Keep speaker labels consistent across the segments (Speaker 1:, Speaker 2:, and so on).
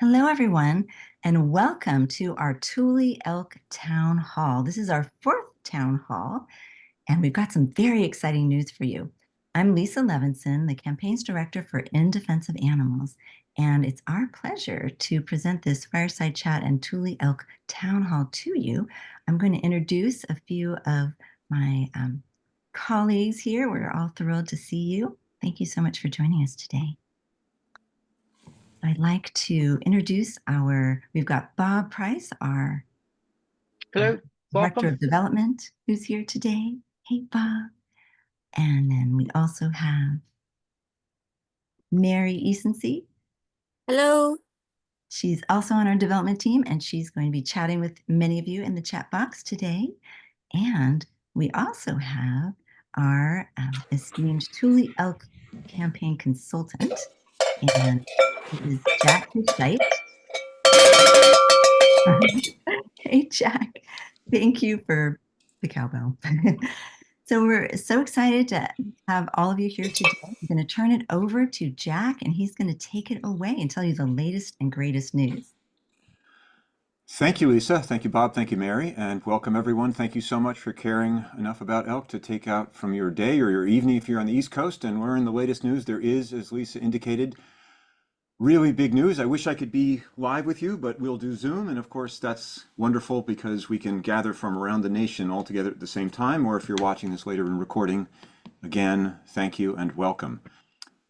Speaker 1: Hello, everyone, and welcome to our Tule Elk Town Hall. This is our fourth town hall, and we've got some very exciting news for you. I'm Lisa Levinson, the campaigns director for In Defense of Animals, and it's our pleasure to present this Fireside Chat and Tule Elk Town Hall to you. I'm going to introduce a few of my colleagues here. We're all thrilled to see you. Thank you so much for joining us today. I'd like to introduce we've got Bob Price, our
Speaker 2: Hello,
Speaker 1: Director
Speaker 2: welcome.
Speaker 1: of Development, who's here today. Hey, Bob. And then we also have Mary Easonsey.
Speaker 3: Hello.
Speaker 1: She's also on our development team, and she's going to be chatting with many of you in the chat box today. And we also have our esteemed Tule Elk campaign consultant, and it is Jack Scheidt. Hey, Jack. Thank you for the cowbell. So we're so excited to have all of you here today. I'm going to turn it over to Jack, and he's going to take it away and tell you the latest and greatest news.
Speaker 4: Thank you, Lisa. Thank you, Bob. Thank you, Mary. And welcome, everyone. Thank you so much for caring enough about elk to take out from your day or your evening if you're on the East Coast. And we're in the latest news. There is, as Lisa indicated, really big news. I wish I could be live with you, but we'll do Zoom. And of course, that's wonderful because we can gather from around the nation all together at the same time. Or if you're watching this later in recording, again, thank you and welcome.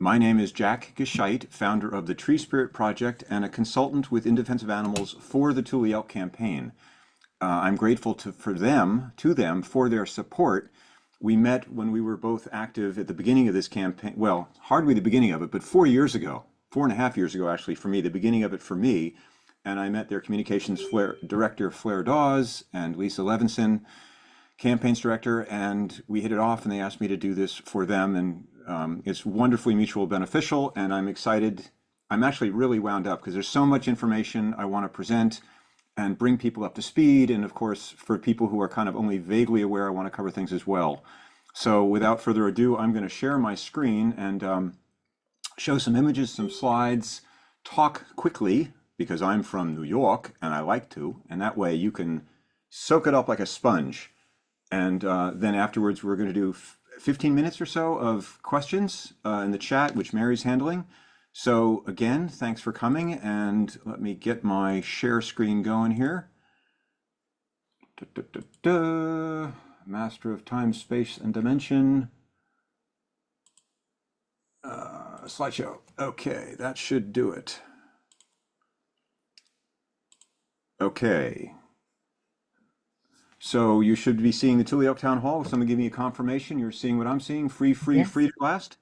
Speaker 4: My name is Jack Scheidt, founder of the Tree Spirit Project and a consultant with In Defense of Animals for the Tule Elk campaign. I'm grateful to them for their support. We met when we were both active at the beginning of this campaign. Well, hardly the beginning of it, but 4 years ago. 4.5 years ago, actually, for me, the beginning of it for me. And I met their communications director, Flair Dawes, and Lisa Levinson, campaigns director, and we hit it off, and they asked me to do this for them. And it's wonderfully mutual beneficial, and I'm excited. I'm actually really wound up because there's so much information I want to present and bring people up to speed. And of course, for people who are kind of only vaguely aware, I want to cover things as well. So without further ado, I'm going to share my screen and show some images, some slides, talk quickly because I'm from New York and I like to, and that way you can soak it up like a sponge. And then afterwards, we're going to do 15 minutes or so of questions in the chat, which Mary's handling. So again, thanks for coming, and let me get my share screen going here. Master of time, space, and dimension. Slideshow. Okay, that should do it. Okay. So you should be seeing the Tule Elk Town Hall. Someone give me a confirmation you're seeing what I'm seeing. Free
Speaker 1: Yes.
Speaker 4: to blast?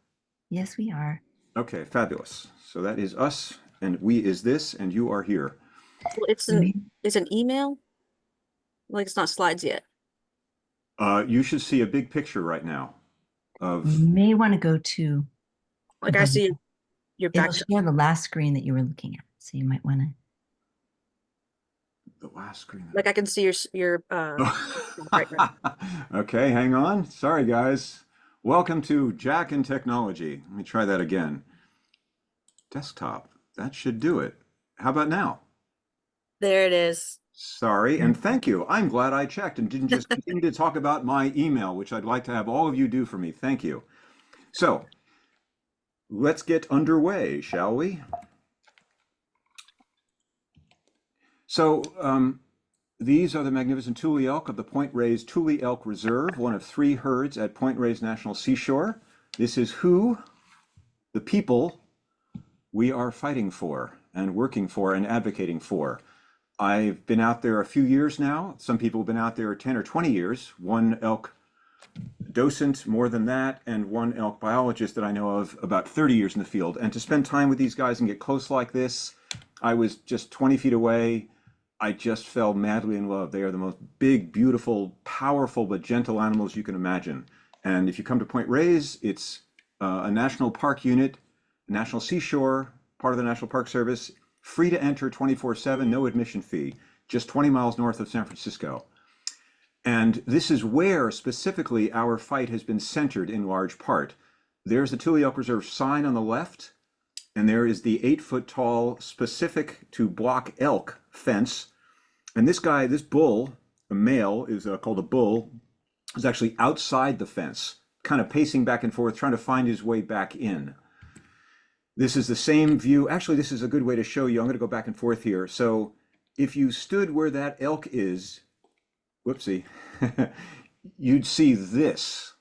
Speaker 1: Yes, we are.
Speaker 4: Okay, fabulous. So that is us, and we is this, and you are here.
Speaker 3: Well, it's an email. Like it's not slides yet.
Speaker 4: You should see a big picture right now of.
Speaker 1: You may want to go to.
Speaker 3: Like I see your back.
Speaker 1: It'll share the last screen that you were looking at, so you might want to.
Speaker 4: The last screen.
Speaker 3: Like I can see your right now.
Speaker 4: Okay, hang on. Sorry, guys. Welcome to Jack and Technology. Let me try that again. Desktop. That should do it. How about now?
Speaker 3: There it is.
Speaker 4: Sorry, and thank you. I'm glad I checked and didn't just continue to talk about my email, which I'd like to have all of you do for me. Thank you. So let's get underway, shall we? So these are the magnificent Tule elk of the Point Reyes Tule Elk Reserve, one of 3 herds at Point Reyes National Seashore. This is who, the people, we are fighting for and working for and advocating for. I've been out there a few years now. Some people have been out there 10 or 20 years. One elk docent more than that, and one elk biologist that I know of about 30 years in the field. And to spend time with these guys and get close like this, I was just 20 feet away. I just fell madly in love. They are the most big, beautiful, powerful, but gentle animals you can imagine. And if you come to Point Reyes, it's a national park unit, National Seashore, part of the National Park Service, free to enter 24/7, no admission fee, just 20 miles north of San Francisco. And this is where specifically our fight has been centered in large part. There's the Tule Elk Reserve sign on the left, and there is the 8 foot tall, specific to block elk fence. And this guy, this bull, a male, is called a bull, is actually outside the fence, kind of pacing back and forth, trying to find his way back in. This is the same view. Actually, this is a good way to show you. I'm going to go back and forth here. So if you stood where that elk is, whoopsie, you'd see this,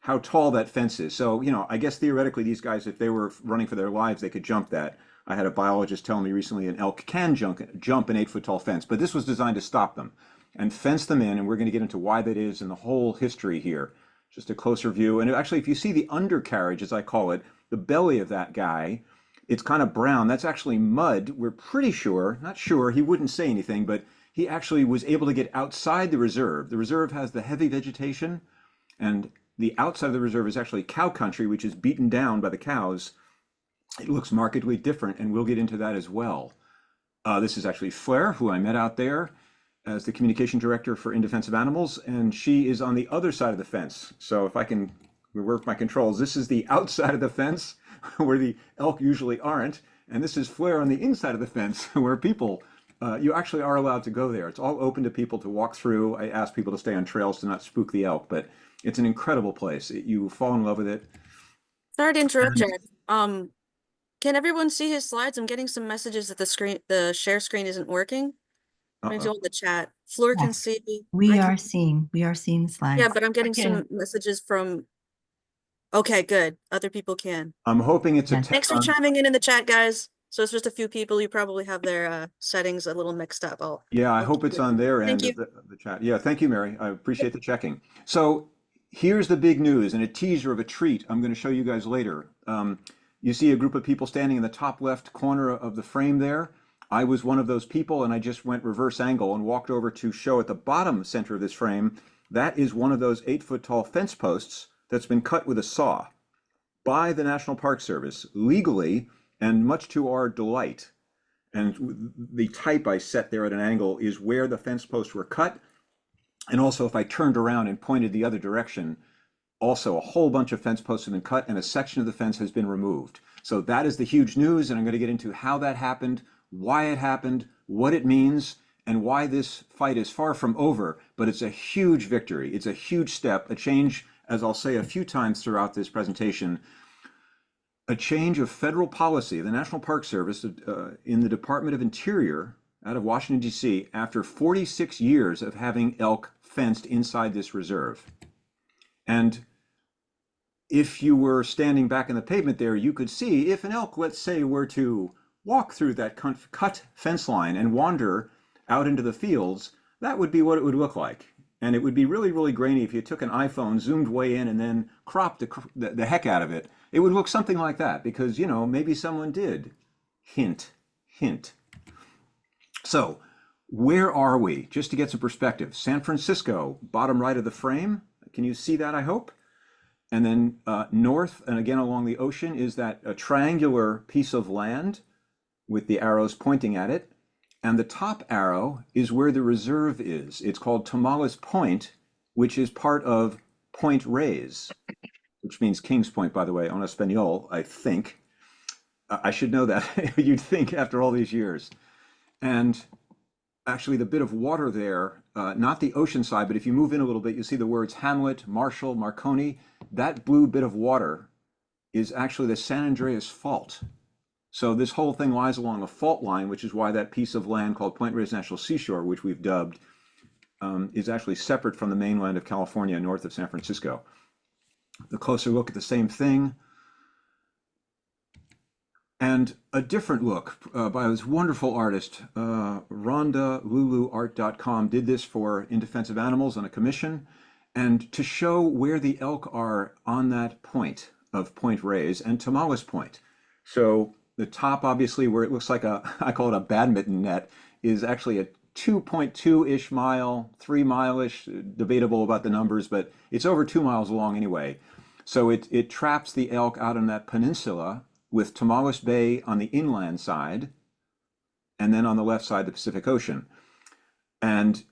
Speaker 4: how tall that fence is. So, you know, I guess theoretically these guys, if they were running for their lives, they could jump that. I had a biologist tell me recently an elk can jump an 8 foot tall fence, but this was designed to stop them and fence them in. And we're going to get into why that is and the whole history here. Just a closer view. And actually, if you see the undercarriage, as I call it, the belly of that guy, it's kind of brown. That's actually mud. We're pretty sure, not sure, he wouldn't say anything, but he actually was able to get outside the reserve. The reserve has the heavy vegetation, and the outside of the reserve is actually cow country, which is beaten down by the cows. It looks markedly different, and we'll get into that as well. This is actually Flair, who I met out there as the communication director for In Defense of Animals, and she is on the other side of the fence. So if I can work my controls, this is the outside of the fence where the elk usually aren't, and this is Flair on the inside of the fence where people, you actually are allowed to go there. It's all open to people to walk through. I ask people to stay on trails to not spook the elk, but it's an incredible place. You fall in love with it.
Speaker 3: Sorry to interrupt, Jared. Can everyone see his slides? I'm getting some messages that the share screen isn't working. Maybe all the chat. Floor can
Speaker 1: Yes.
Speaker 3: see.
Speaker 1: We are seeing the slides.
Speaker 3: Yeah, but I'm getting some messages from. Okay, good. Other people can.
Speaker 4: I'm hoping it's a
Speaker 3: Thanks for chiming in the chat, guys. So it's just a few people. You probably have their settings a little mixed up.
Speaker 4: Yeah, I hope it's on their end
Speaker 3: of
Speaker 4: the chat. Yeah, thank you, Mary. I appreciate the checking. So here's the big news and a teaser of a treat I'm going to show you guys later. You see a group of people standing in the top left corner of the frame there. I was one of those people, and I just went reverse angle and walked over to show at the bottom center of this frame. That is one of those 8 foot tall fence posts that's been cut with a saw by the National Park Service legally and much to our delight. And the type I set there at an angle is where the fence posts were cut. And also, if I turned around and pointed the other direction, also a whole bunch of fence posts have been cut and a section of the fence has been removed. So that is the huge news, and I'm going to get into how that happened, why it happened, what it means, and why this fight is far from over, but it's a huge victory. It's a huge step, a change, as I'll say a few times throughout this presentation, a change of federal policy. The National Park Service in the Department of Interior out of Washington, D.C., after 46 years of having elk fenced inside this reserve. And if you were standing back in the pavement there, you could see if an elk, let's say, were to walk through that cut fence line and wander out into the fields, that would be what it would look like. And it would be really, really grainy if you took an iPhone, zoomed way in, and then cropped the heck out of it. It would look something like that because, you know, maybe someone did. Hint, hint. So where are we? Just to get some perspective. San Francisco, bottom right of the frame. Can you see that, I hope? And then north, and again along the ocean, is that a triangular piece of land with the arrows pointing at it. And the top arrow is where the reserve is. It's called Tamales Point, which is part of Point Reyes, which means King's Point, by the way, en Espanol, I think. I should know that, you'd think, after all these years. And actually the bit of water there, not the ocean side, but if you move in a little bit, you see the words Hamlet, Marshall, Marconi. That blue bit of water is actually the San Andreas Fault. So this whole thing lies along a fault line, which is why that piece of land called Point Reyes National Seashore, which we've dubbed, is actually separate from the mainland of California north of San Francisco. The closer look at the same thing. And a different look by this wonderful artist, RhondaLuluArt.com, did this for In Defense of Animals on a commission, and to show where the elk are on that point of Point Reyes and Tamales Point. So the top, obviously, where it looks like I call it a badminton net, is actually a 2.2-ish mile, 3 mile-ish, debatable about the numbers, but it's over 2 miles long anyway. So it traps the elk out on that peninsula with Tamales Bay on the inland side, and then on the left side, the Pacific Ocean. And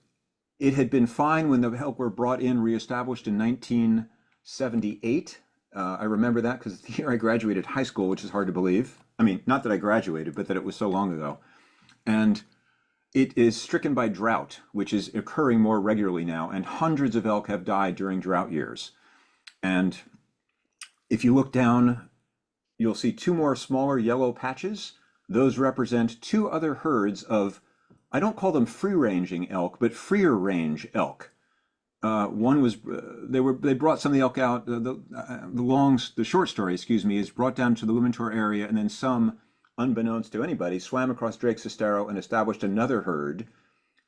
Speaker 4: it had been fine when the elk were brought in, reestablished in 1978. I remember that because it's the year I graduated high school, which is hard to believe. I mean, not that I graduated, but that it was so long ago. And it is stricken by drought, which is occurring more regularly now, and hundreds of elk have died during drought years. And if you look down, you'll see two more smaller yellow patches. Those represent two other herds of, I don't call them free-ranging elk, but freer range elk. One was they brought some of the elk out. The short story, excuse me, is brought down to the Lumentor area, and then some, unbeknownst to anybody, swam across Drake's Estero and established another herd,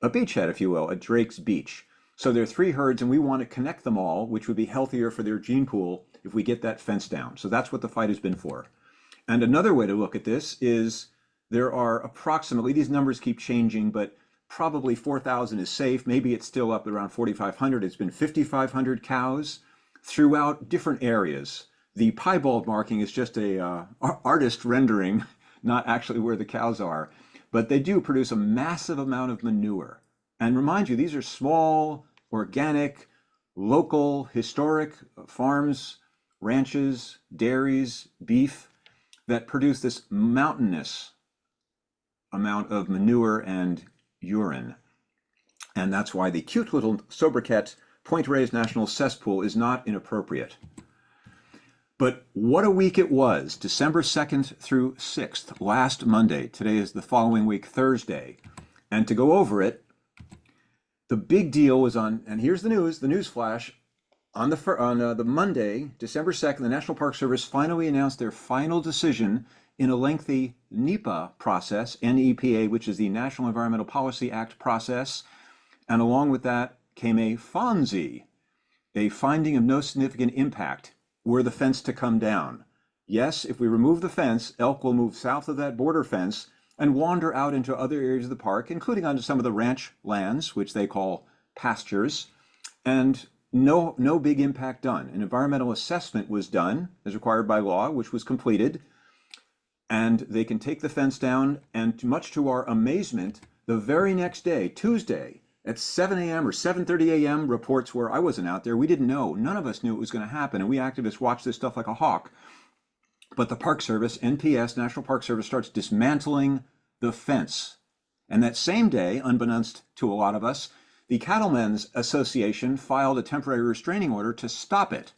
Speaker 4: a beachhead, if you will, at Drake's Beach. So there are three herds, and we want to connect them all, which would be healthier for their gene pool if we get that fence down. So that's what the fight has been for. And another way to look at this is there are approximately, these numbers keep changing, but probably 4,000 is safe. Maybe it's still up around 4,500. It's been 5,500 cows throughout different areas. The piebald marking is just a artist rendering, not actually where the cows are. But they do produce a massive amount of manure. And remind you, these are small, organic, local, historic farms, ranches, dairies, beef that produce this mountainous amount of manure and urine. And that's why the cute little sobriquet Point Reyes National Cesspool is not inappropriate. But what a week it was, December 2nd through 6th, last Monday. Today is the following week, Thursday. And to go over it, the big deal was on, and here's the news flash, on the Monday, December 2nd, the National Park Service finally announced their final decision in a lengthy NEPA process, NEPA, which is the National Environmental Policy Act process. And along with that came a FONSI, a finding of no significant impact, were the fence to come down. Yes, if we remove the fence, elk will move south of that border fence and wander out into other areas of the park, including onto some of the ranch lands, which they call pastures, and no big impact done. An environmental assessment was done, as required by law, which was completed, and they can take the fence down, and much to our amazement, the very next day, Tuesday, at 7 a.m. or 7:30 a.m., reports where I wasn't out there, we didn't know, none of us knew it was going to happen, and we activists watched this stuff like a hawk. But the Park Service, NPS, National Park Service, starts dismantling the fence. And that same day, unbeknownst to a lot of us, the Cattlemen's Association filed a temporary restraining order to stop it.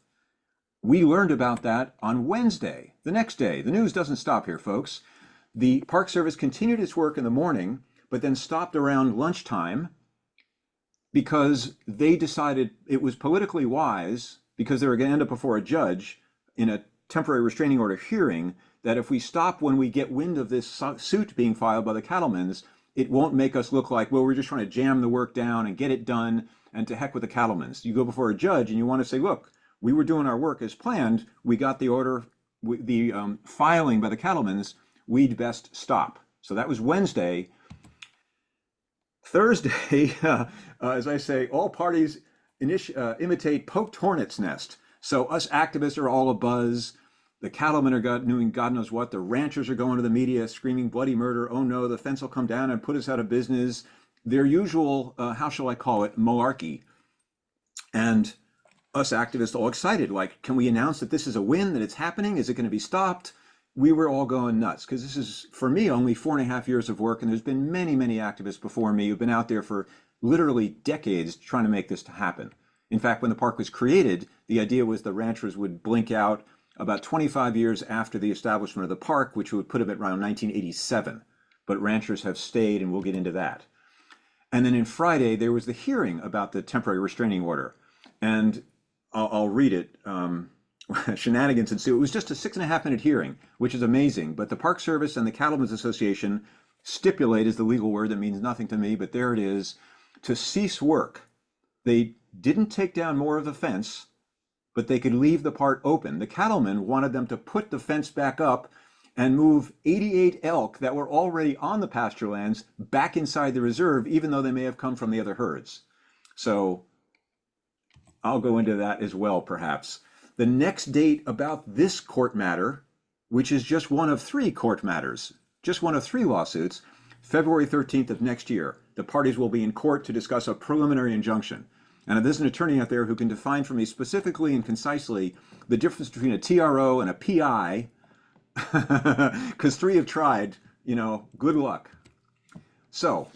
Speaker 4: We learned about that on Wednesday, the next day. The news doesn't stop here, folks. The Park Service continued its work in the morning, but then stopped around lunchtime because they decided it was politically wise, because they were going to end up before a judge in a temporary restraining order hearing, that if we stop when we get wind of this suit being filed by the Cattlemen's, it won't make us look like, well, we're just trying to jam the work down and get it done, and to heck with the Cattlemen's. You go before a judge and you want to say, look, we were doing our work as planned. We got the order, the filing by the Cattlemen's. We'd best stop. So that was Wednesday. Thursday, as I say, all parties imitate poked hornet's nest. So us activists are all abuzz. The cattlemen are doing God knows what. The ranchers are going to the media screaming bloody murder. Oh no, the fence will come down and put us out of business. Their usual, how shall I call it, malarkey. And us activists all excited, like, can we announce that this is a win, that it's happening? Is it going to be stopped? We were all going nuts, because this is, for me, only 4.5 years of work, and there's been many, many activists before me who've been out there for literally decades trying to make this happen. In fact, when the park was created, the idea was the ranchers would blink out about 25 years after the establishment of the park, which would put them at around 1987. But ranchers have stayed, and we'll get into that. And then in Friday, there was the hearing about the temporary restraining order. And I'll read it. Shenanigans ensue. It was just a 6.5-minute hearing, which is amazing. But the Park Service and the Cattlemen's Association stipulate, is the legal word that means nothing to me, but there it is, to cease work. They didn't take down more of the fence, but they could leave the part open. The cattlemen wanted them to put the fence back up and move 88 elk that were already on the pasture lands back inside the reserve, even though they may have come from the other herds. So I'll go into that as well, perhaps. The next date about this court matter, which is just one of 3 court matters, just one of 3 lawsuits, February 13th of next year. The parties will be in court to discuss a preliminary injunction. And if there's an attorney out there who can define for me specifically and concisely the difference between a TRO and a PI, because 3 have tried, good luck. So,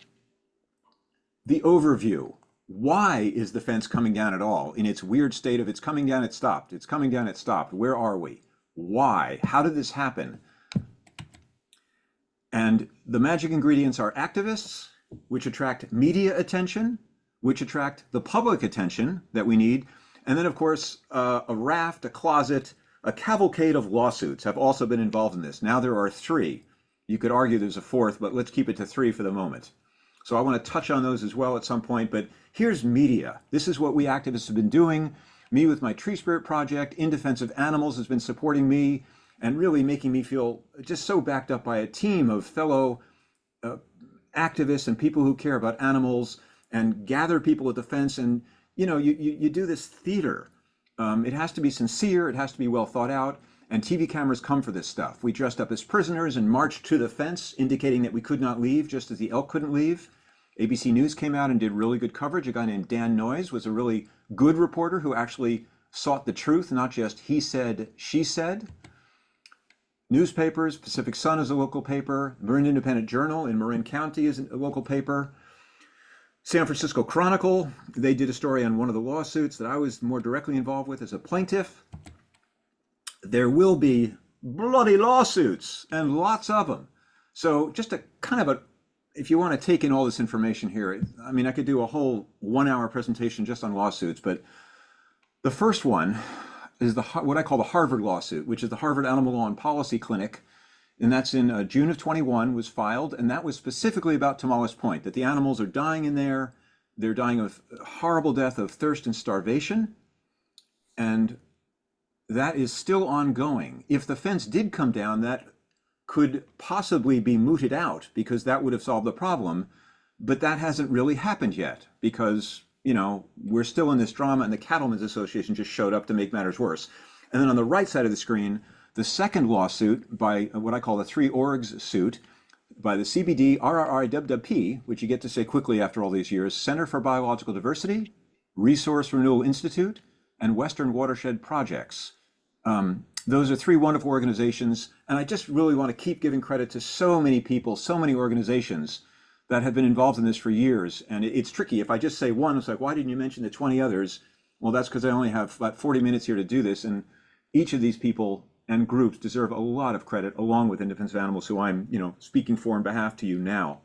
Speaker 4: the overview. Why is the fence coming down at all in its weird state of it's coming down, it stopped, it's coming down, it stopped? Where are we? Why? How did this happen? And the magic ingredients are activists, which attract media attention, which attract the public attention that we need. And then, of course, a raft, a closet, a cavalcade of lawsuits have also been involved in this. Now there are 3. You could argue there's a 4th, but let's keep it to 3 for the moment. So I want to touch on those as well at some point, but here's media. This is what we activists have been doing. Me with my Tree Spirit Project, In Defense of Animals has been supporting me and really making me feel just so backed up by a team of fellow activists and people who care about animals and gather people at the fence. And, you do this theater. It has to be sincere, it has to be well thought out, and TV cameras come for this stuff. We dressed up as prisoners and marched to the fence, indicating that we could not leave, just as the elk couldn't leave. ABC News came out and did really good coverage. A guy named Dan Noyes was a really good reporter who actually sought the truth, not just he said, she said. Newspapers, Pacific Sun is a local paper, Marin Independent Journal in Marin County is a local paper. San Francisco Chronicle, they did a story on one of the lawsuits that I was more directly involved with as a plaintiff. There will be bloody lawsuits and lots of them. So just a kind of if you want to take in all this information here, I mean, I could do a whole 1-hour presentation just on lawsuits, but the first one is what I call the Harvard lawsuit, which is the Harvard Animal Law and Policy Clinic. And that's in June of 21 was filed. And that was specifically about Tomales Point, that the animals are dying in there. They're dying of horrible death of thirst and starvation. And that is still ongoing. If the fence did come down, that could possibly be mooted out because that would have solved the problem. But that hasn't really happened yet because, we're still in this drama and the Cattlemen's Association just showed up to make matters worse. And then on the right side of the screen, the second lawsuit by what I call the 3 orgs suit by the CBD, RRI, WWP, which you get to say quickly after all these years, Center for Biological Diversity, Resource Renewal Institute, and Western Watershed Projects. Those are 3 wonderful organizations. And I just really want to keep giving credit to so many people, so many organizations that have been involved in this for years. And it's tricky. If I just say one, it's like, why didn't you mention the 20 others? Well, that's because I only have about 40 minutes here to do this. And each of these people and groups deserve a lot of credit, along with In Defense of Animals, who I'm, speaking for on behalf to you now.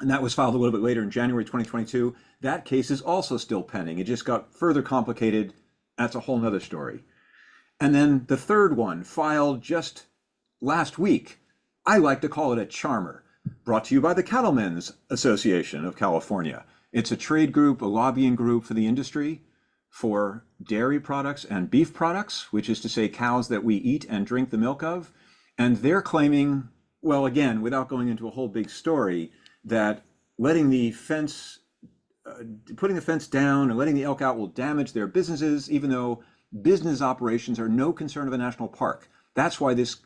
Speaker 4: And that was filed a little bit later in January 2022. That case is also still pending. It just got further complicated. That's a whole nother story. And then the third one, filed just last week. I like to call it a charmer, brought to you by the Cattlemen's Association of California. It's a trade group, a lobbying group for the industry, for dairy products and beef products, which is to say cows that we eat and drink the milk of. And they're claiming, well, again, without going into a whole big story, that letting the fence, putting the fence down and letting the elk out will damage their businesses, even though business operations are no concern of a national park. That's why this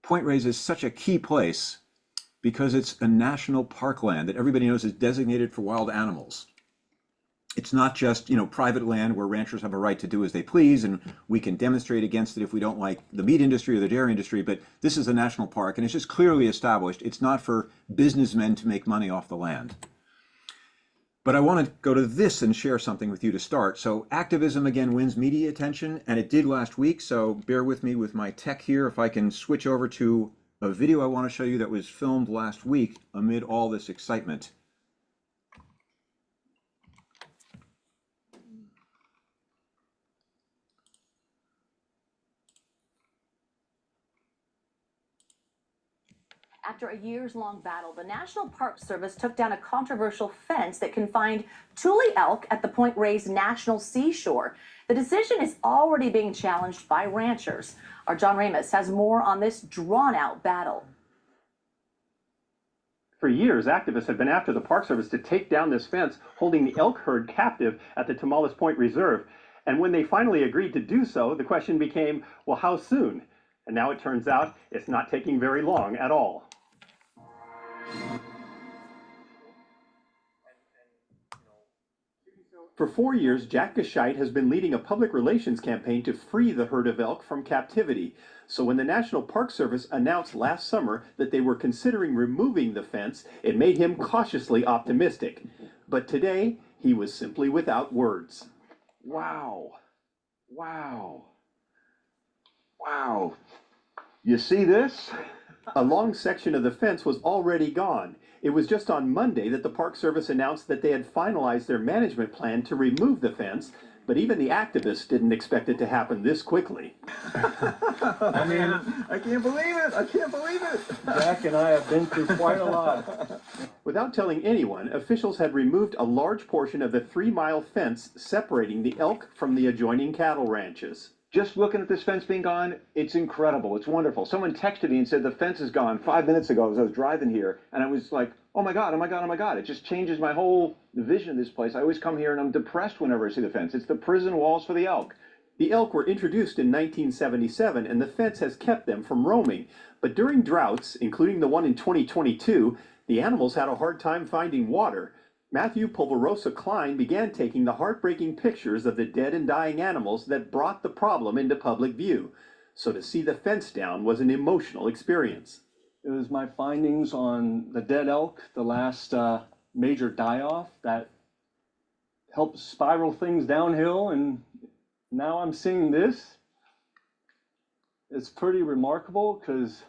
Speaker 4: Point Reyes is such a key place, because it's a national parkland that everybody knows is designated for wild animals. It's not just, private land where ranchers have a right to do as they please, and we can demonstrate against it if we don't like the meat industry or the dairy industry, but this is a national park, and it's just clearly established. It's not for businessmen to make money off the land. But I want to go to this and share something with you to start. So activism, again, wins media attention, and it did last week, so bear with me with my tech here. If I can switch over to a video I want to show you that was filmed last week amid all this excitement.
Speaker 2: After a years-long battle, the National Park Service took down a controversial fence that confined Tule elk at the Point Reyes National Seashore. The decision is already being challenged by ranchers. Our John Ramus has more on this drawn-out battle.
Speaker 5: For years, activists have been after the Park Service to take down this fence holding the elk herd captive at the Tomales Point Reserve. And when they finally agreed to do so, the question became, well, how soon? And now it turns out it's not taking very long at all. For 4 years, Jack Gescheit has been leading a public relations campaign to free the herd of elk from captivity. So when the National Park Service announced last summer that they were considering removing the fence, it made him cautiously optimistic. But today, he was simply without words.
Speaker 6: Wow. Wow. Wow. You see this?
Speaker 5: A long section of the fence was already gone. It was just on Monday that the Park Service announced that they had finalized their management plan to remove the fence, but even the activists didn't expect it to happen this quickly.
Speaker 6: I mean, I can't believe it. I can't believe it. Jack and I have been through quite a lot.
Speaker 5: Without telling anyone, officials had removed a large portion of the 3-mile fence separating the elk from the adjoining cattle ranches.
Speaker 6: Just looking at this fence being gone, it's incredible. It's wonderful. Someone texted me and said the fence is gone 5 minutes ago as I was driving here. And I was like, oh my God, oh my God, oh my God. It just changes my whole vision of this place. I always come here and I'm depressed whenever I see the fence. It's the prison walls for the elk.
Speaker 5: The elk were introduced in 1977 and the fence has kept them from roaming. But during droughts, including the one in 2022, the animals had a hard time finding water. Matthew Pulverosa Klein began taking the heartbreaking pictures of the dead and dying animals that brought the problem into public view. So to see the fence down was an emotional experience.
Speaker 7: It was my findings on the dead elk, the last major die-off, that helped spiral things downhill, and now I'm seeing this. It's pretty remarkable because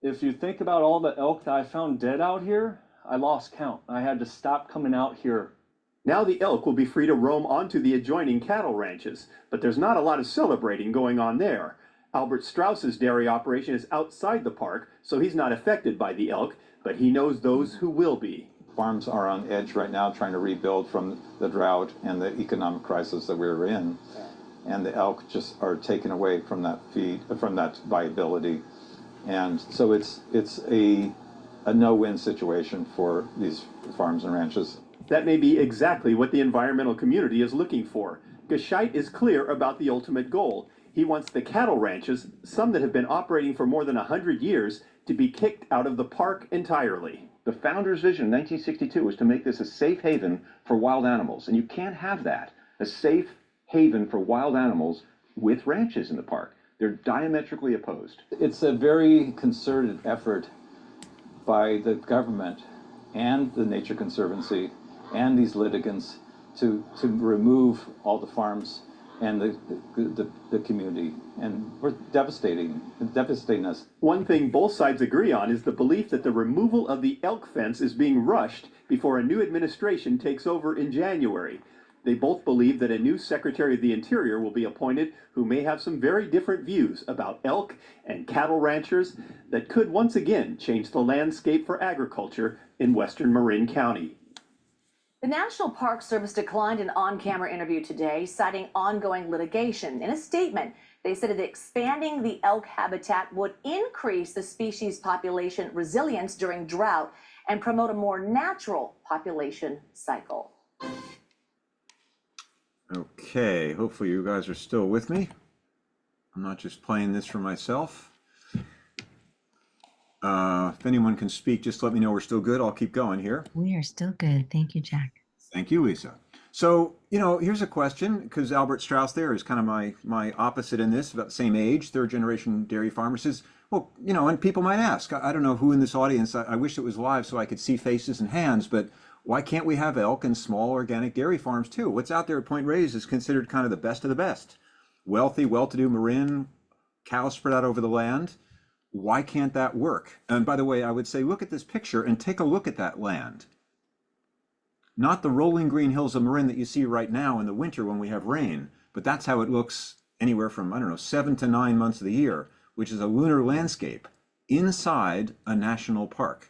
Speaker 7: if you think about all the elk that I found dead out here, I lost count. I had to stop coming out here.
Speaker 5: Now the elk will be free to roam onto the adjoining cattle ranches, but there's not a lot of celebrating going on there. Albert Strauss's dairy operation is outside the park, so he's not affected by the elk, but he knows those who will be.
Speaker 4: Farms are on edge right now trying to rebuild from the drought and the economic crisis that we're in. And the elk just are taken away from that feed, from that viability. And so it's a no-win situation for these farms and ranches.
Speaker 5: That may be exactly what the environmental community is looking for. Gescheit is clear about the ultimate goal. He wants the cattle ranches, some that have been operating for more than 100 years, to be kicked out of the park entirely.
Speaker 6: The founder's vision in 1962 was to make this a safe haven for wild animals. And you can't have that, a safe haven for wild animals with ranches in the park. They're diametrically opposed.
Speaker 4: It's a very concerted effort by the government and the Nature Conservancy and these litigants to remove all the farms and the community, and we're devastating us.
Speaker 5: One thing both sides agree on is the belief that the removal of the elk fence is being rushed before a new administration takes over in January. They both believe that a new Secretary of the Interior will be appointed who may have some very different views about elk and cattle ranchers that could once again change the landscape for agriculture in western Marin County.
Speaker 2: The National Park Service declined an on-camera interview today, citing ongoing litigation. In a statement, they said that expanding the elk habitat would increase the species' population resilience during drought and promote a more natural population cycle.
Speaker 4: Okay, hopefully you guys are still with me. I'm not just playing this for myself. If anyone can speak, just let me know we're still good. I'll keep going here.
Speaker 1: We are still good. Thank you, Jack.
Speaker 4: Thank you, Lisa. So, here's a question, because Albert Strauss there is kind of my opposite in this, about the same age, third generation dairy farmer, says, well, and people might ask, I don't know who in this audience, I wish it was live so I could see faces and hands, but why can't we have elk and small organic dairy farms too? What's out there at Point Reyes is considered kind of the best of the best. Wealthy, well-to-do Marin, cows spread out over the land. Why can't that work? And by the way, I would say, look at this picture and take a look at that land. Not the rolling green hills of Marin that you see right now in the winter when we have rain, but that's how it looks anywhere from, 7 to 9 months of the year, which is a lunar landscape inside a national park.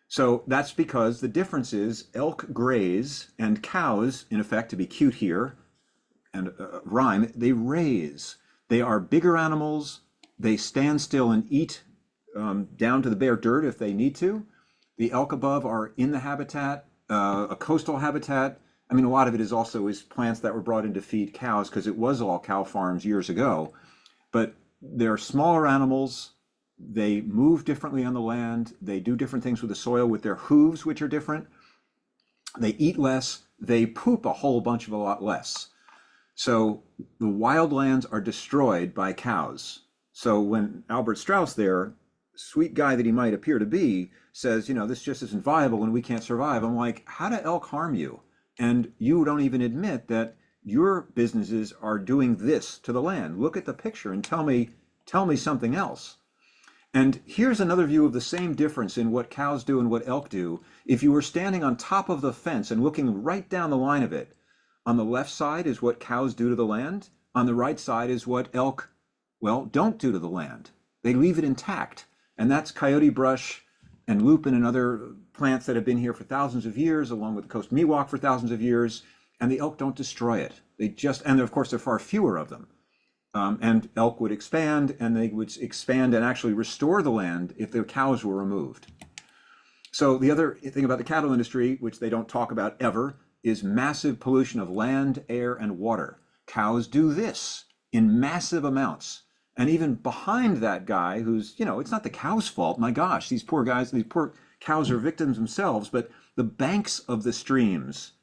Speaker 4: So that's because the difference is elk graze and cows, in effect, to be cute here and rhyme, they raise. They are bigger animals. They stand still and eat down to the bare dirt if they need to. The elk above are in the habitat, a coastal habitat. I mean, a lot of it is also plants that were brought in to feed cows because it was all cow farms years ago. But they're smaller animals. They move differently on the land. They do different things with the soil with their hooves, which are different. They eat less, they poop a whole bunch of a lot less. So the wildlands are destroyed by cows. So when Albert Strauss there, sweet guy that he might appear to be, says, this just isn't viable and we can't survive, I'm like, how do elk harm you? And you don't even admit that your businesses are doing this to the land. Look at the picture and tell me something else. And here's another view of the same difference in what cows do and what elk do. If you were standing on top of the fence and looking right down the line of it, on the left side is what cows do to the land. On the right side is what elk, don't do to the land. They leave it intact. And that's coyote brush and lupin and other plants that have been here for thousands of years, along with the coast miwok for thousands of years. And the elk don't destroy it. And of course, there are far fewer of them. And elk would expand, and they would expand and actually restore the land if the cows were removed. So the other thing about the cattle industry, which they don't talk about ever, is massive pollution of land, air, and water. Cows do this in massive amounts. And even behind that guy who's, it's not the cow's fault. My gosh, these poor guys, these poor cows are victims themselves, but the banks of the streams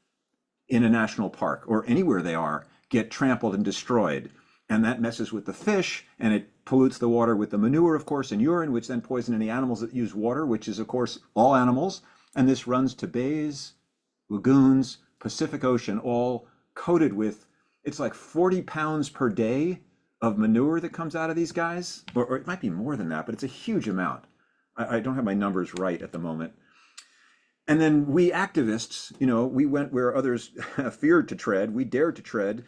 Speaker 4: in a national park or anywhere they are get trampled and destroyed. And that messes with the fish, and it pollutes the water with the manure, of course, and urine, which then poison any animals that use water, which is, of course, all animals. And this runs to bays, lagoons, Pacific Ocean, all coated with, it's like 40 pounds per day of manure that comes out of these guys, or it might be more than that, but it's a huge amount. I don't have my numbers right at the moment. And then we activists, we went where others feared to tread, we dared to tread,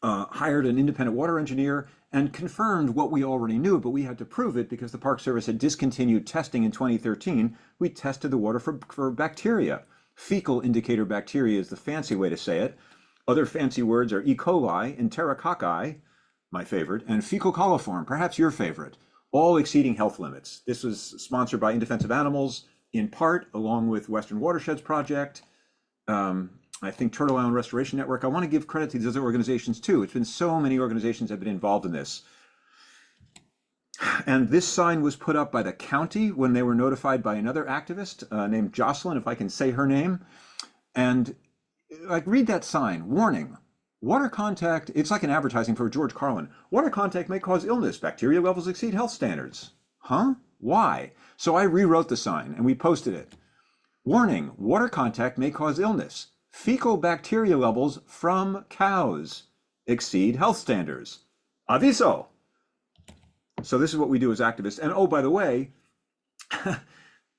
Speaker 4: hired an independent water engineer and confirmed what we already knew, but we had to prove it because the Park Service had discontinued testing in 2013. We tested the water for bacteria. Fecal indicator bacteria is the fancy way to say it. Other fancy words are E. coli, enterococci, my favorite, and fecal coliform, perhaps your favorite, all exceeding health limits. This was sponsored by In Defense of Animals, in part, along with Western Watersheds Project, I think Turtle Island Restoration Network. I want to give credit to these other organizations too. It's been so many organizations have been involved in this. And this sign was put up by the county when they were notified by another activist named Jocelyn, if I can say her name. And read that sign, warning, water contact, it's like an advertising for George Carlin. Water contact may cause illness. Bacteria levels exceed health standards. Huh? Why? So I rewrote the sign and we posted it. Warning, water contact may cause illness. Fecal bacteria levels from cows exceed health standards. Aviso. So this is what we do as activists. And oh, by the way,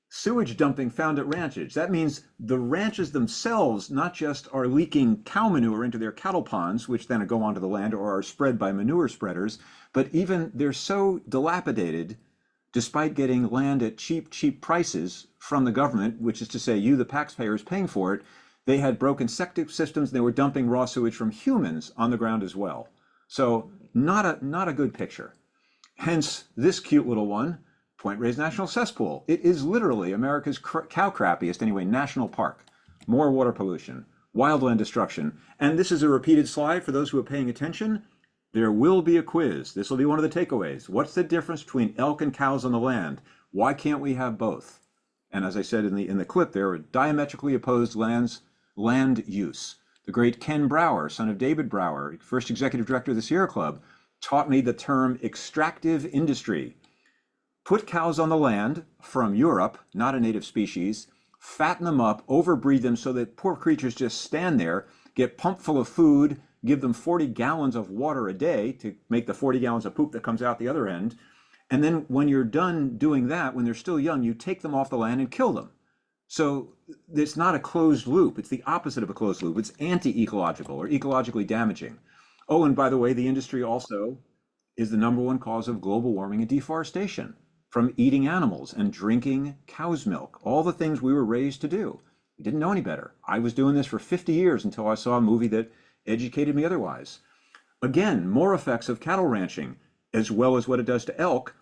Speaker 4: sewage dumping found at ranches. That means the ranches themselves not just are leaking cow manure into their cattle ponds, which then go onto the land or are spread by manure spreaders, but even they're so dilapidated, despite getting land at cheap prices from the government, which is to say you, the taxpayers, paying for it, they had broken septic systems and they were dumping raw sewage from humans on the ground as well. So not a good picture. Hence this cute little one, Point Reyes National Cesspool. It is literally America's cow crappiest, anyway, national park. More water pollution, wildland destruction. And this is a repeated slide for those who are paying attention. There will be a quiz. This will be one of the takeaways. What's the difference between elk and cows on the land? Why can't we have both? And as I said in the clip, there are diametrically opposed land use. The great Ken Brower, son of David Brower, first executive director of the Sierra Club, taught me the term extractive industry. Put cows on the land from Europe, not a native species, fatten them up, overbreed them so that poor creatures just stand there, get pumped full of food, give them 40 gallons of water a day to make the 40 gallons of poop that comes out the other end. And then when you're done doing that, when they're still young, you take them off the land and kill them. So it's not a closed loop. It's the opposite of a closed loop. It's anti-ecological or ecologically damaging. Oh, and by the way, the industry also is the #1 cause of global warming and deforestation from eating animals and drinking cow's milk, all the things we were raised to do. We didn't know any better. I was doing this for 50 years until I saw a movie that educated me otherwise. Again, more effects of cattle ranching, as well as what it does to elk.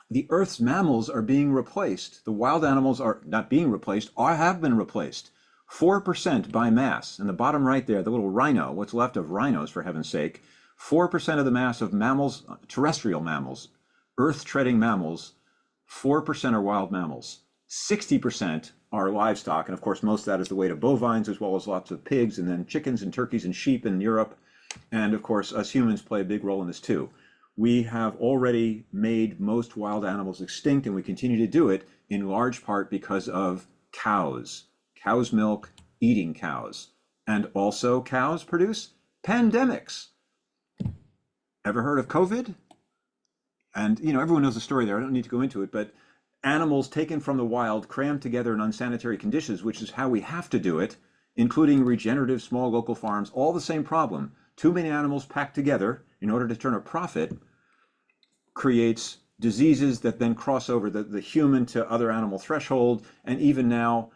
Speaker 4: The Earth's mammals are being replaced. The wild animals are not being replaced, or have been replaced. 4% by mass. In the bottom right there, the little rhino, what's left of rhinos, for heaven's sake, 4% of the mass of mammals, terrestrial mammals, earth-treading mammals, 4% are wild mammals. 60% are livestock. And of course, most of that is the weight of bovines, as well as lots of pigs, and then chickens and turkeys and sheep in Europe. And of course, us humans play a big role in this too. We have already made most wild animals extinct, and we continue to do it in large part because of cows. Cow's milk, eating cows. And also cows produce pandemics. Ever heard of COVID? And everyone knows the story there. I don't need to go into it, but animals taken from the wild, crammed together in unsanitary conditions, which is how we have to do it, including regenerative small local farms, all the same problem. Too many animals packed together in order to turn a profit creates diseases that then cross over the human to other animal threshold. And even now,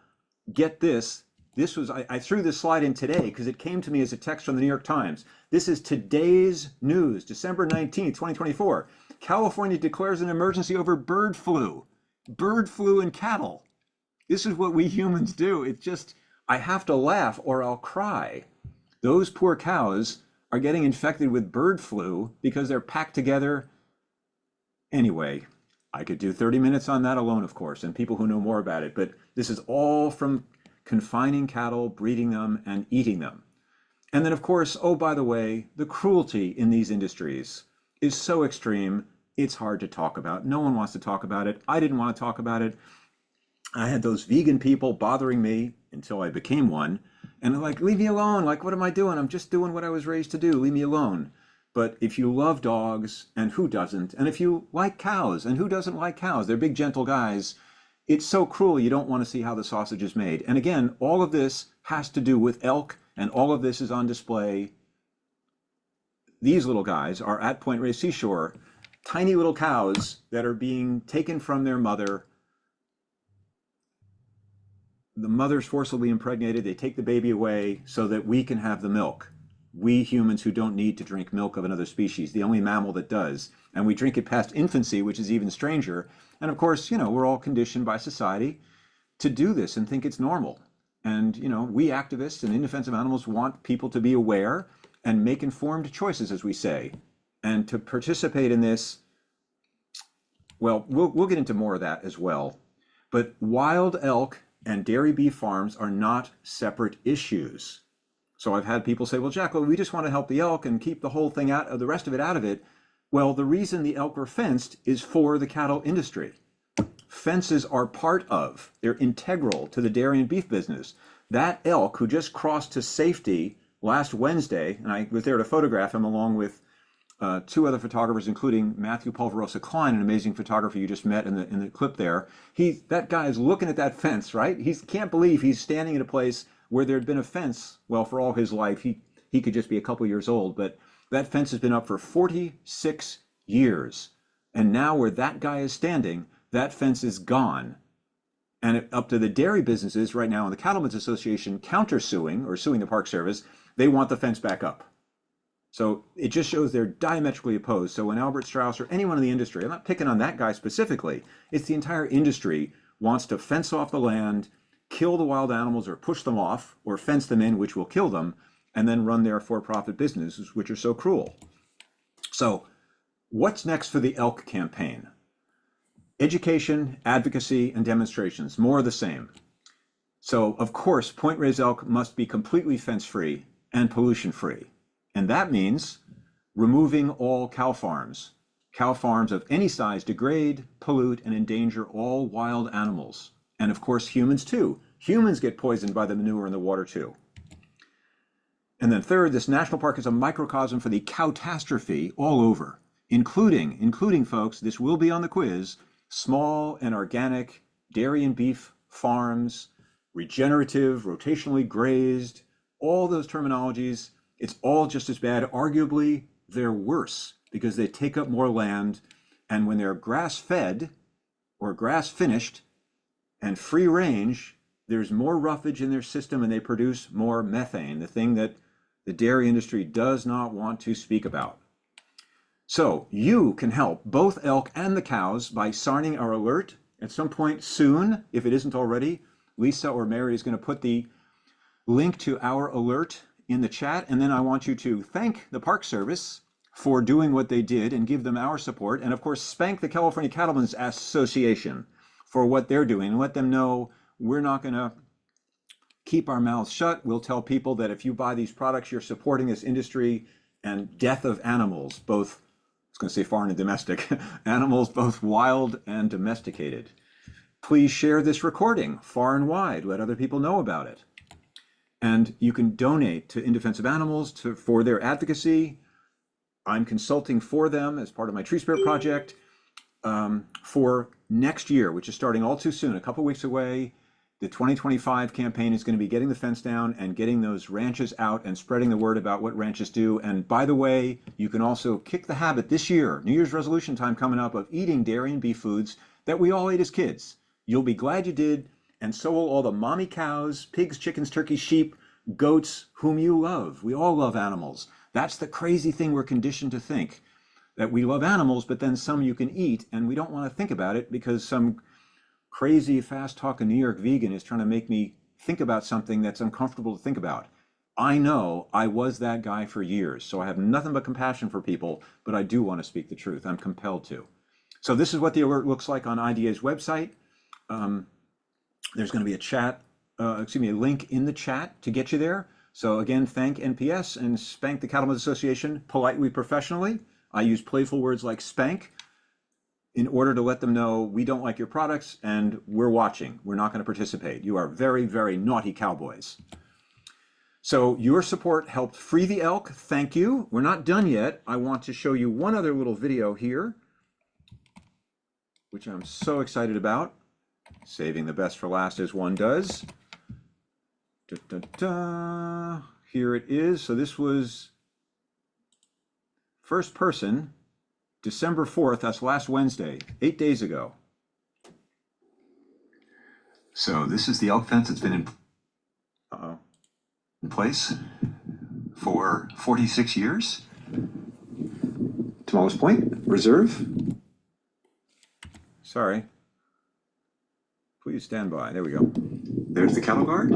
Speaker 4: get this, I threw this slide in today because it came to me as a text from the New York Times. This is today's news, December 19th, 2024. California declares an emergency over bird flu. Bird flu in cattle. This is what we humans do. It's just, I have to laugh or I'll cry. Those poor cows are getting infected with bird flu because they're packed together. Anyway, I could do 30 minutes on that alone, of course, and people who know more about it, but this is all from confining cattle, breeding them, and eating them. And then, of course, oh, by the way, the cruelty in these industries is so extreme, it's hard to talk about. No one wants to talk about it. I didn't want to talk about it. I had those vegan people bothering me until I became one. And they're like, leave me alone. Like, what am I doing? I'm just doing what I was raised to do. Leave me alone. But if you love dogs, and who doesn't? And if you like cows, and who doesn't like cows? They're big, gentle guys. It's so cruel, you don't want to see how the sausage is made. And again, all of this has to do with elk, and all of this is on display. These little guys are at Point Reyes Seashore, tiny little cows that are being taken from their mother. The mother's forcibly impregnated. They take the baby away so that we can have the milk. We humans who don't need to drink milk of another species, the only mammal that does. And we drink it past infancy, which is even stranger. And of course, we're all conditioned by society to do this and think it's normal. And, we activists and in defense of animals want people to be aware and make informed choices, as we say. And to participate in this, well, we'll get into more of that as well. But wild elk and dairy beef farms are not separate issues. So I've had people say, well, Jack, we just want to help the elk and keep the whole thing out of the rest of it out of it. Well, the reason the elk were fenced is for the cattle industry. Fences are they're integral to the dairy and beef business. That elk who just crossed to safety last Wednesday, and I was there to photograph him along with two other photographers, including Matthew Polverosa Klein, an amazing photographer you just met in the clip there. That guy is looking at that fence, right? He can't believe he's standing in a place where there'd been a fence. Well, for all his life, he could just be a couple years old, but that fence has been up for 46 years. And now where that guy is standing, that fence is gone. And up to the dairy businesses right now in the Cattlemen's Association countersuing or suing the Park Service, they want the fence back up. So it just shows they're diametrically opposed. So when Albert Strauss or anyone in the industry, I'm not picking on that guy specifically, it's the entire industry wants to fence off the land, kill the wild animals or push them off or fence them in, which will kill them, and then run their for-profit businesses, which are so cruel. So what's next for the elk campaign? Education, advocacy, and demonstrations, more of the same. So of course, Point Reyes elk must be completely fence-free and pollution-free. And that means removing all cow farms. Cow farms of any size degrade, pollute, and endanger all wild animals. And of course, humans too. Humans get poisoned by the manure in the water too. And then third, this national park is a microcosm for the cowtastrophe all over, including folks, this will be on the quiz, small and organic dairy and beef farms, regenerative, rotationally grazed, all those terminologies. It's all just as bad. Arguably, they're worse because they take up more land. And when they're grass-fed or grass-finished and free range, there's more roughage in their system and they produce more methane, the thing that the dairy industry does not want to speak about. So you can help both elk and the cows by signing our alert. At some point soon, if it isn't already, Lisa or Mary is going to put the link to our alert in the chat. And then I want you to thank the Park Service for doing what they did and give them our support. And of course, spank the California Cattlemen's Association for what they're doing and let them know we're not going to keep our mouths shut. We'll tell people that if you buy these products, you're supporting this industry and death of animals, both, I was going to say foreign and domestic, animals both wild and domesticated. Please share this recording far and wide. Let other people know about it. And you can donate to In Defense of Animals for their advocacy. I'm consulting for them as part of my Tree Spirit project for next year, which is starting all too soon, a couple weeks away. The 2025 campaign is going to be getting the fence down and getting those ranches out and spreading the word about what ranches do. And by the way, you can also kick the habit this year, New Year's resolution time coming up, of eating dairy and beef foods that we all ate as kids. You'll be glad you did, and so will all the mommy cows, pigs, chickens, turkeys, sheep, goats, whom you love. We all love animals. That's the crazy thing we're conditioned to think, that we love animals, but then some you can eat, and we don't want to think about it because some crazy, fast-talking New York vegan is trying to make me think about something that's uncomfortable to think about. I know I was that guy for years, so I have nothing but compassion for people, but I do want to speak the truth. I'm compelled to. So this is what the alert looks like on IDA's website. There's going to be a link in the chat to get you there. So again, thank NPS and spank the Cattlemen Association politely, professionally. I use playful words like spank in order to let them know we don't like your products and we're watching. We're not going to participate. You are very, very naughty cowboys. So your support helped free the elk. Thank you. We're not done yet. I want to show you one other little video here, which I'm so excited about. Saving the best for last, as one does. Da, da, da. Here it is. So this was first person, December 4th, that's last Wednesday, 8 days ago. So this is the elk fence that's been in place for 46 years. Tule Point Reserve. Sorry. Please stand by. There we go. There's the cattle guard.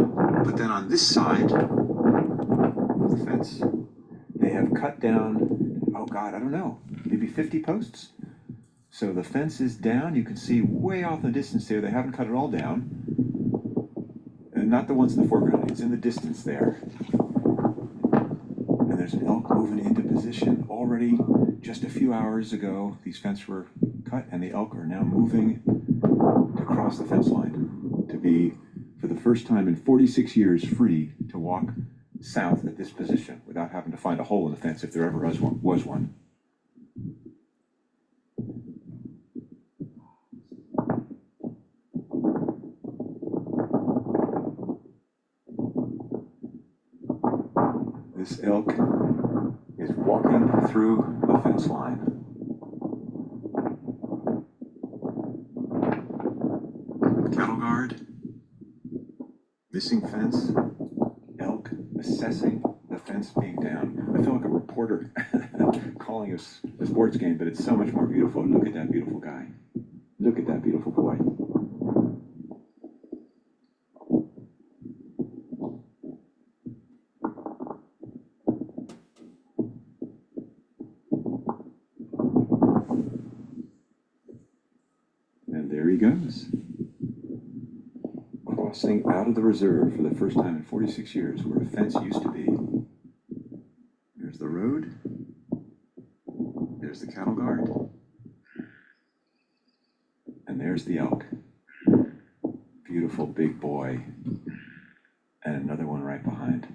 Speaker 4: But then on this side of the fence, they have cut down, oh God, I don't know, maybe 50 posts. So the fence is down. You can see way off in the distance there. They haven't cut it all down. And not the ones in the foreground. It's in the distance there. And there's an elk moving into position already. Just a few hours ago, these fences were cut, and the elk are now moving to cross the fence line to be, for the first time in 46 years, free to walk south at this position without having to find a hole in the fence if there ever was one. This elk is walking through the fence line. Cattle guard, missing fence, elk assessing the fence being down. I feel like a reporter calling us a sports game, but it's so much more beautiful. Look at that beautiful guy. Look at that beautiful boy. And there he goes. Crossing out of the reserve for the first time in 46 years, where a fence used to be. There's the road. There's the cattle guard. And there's the elk. Beautiful big boy. And another one right behind.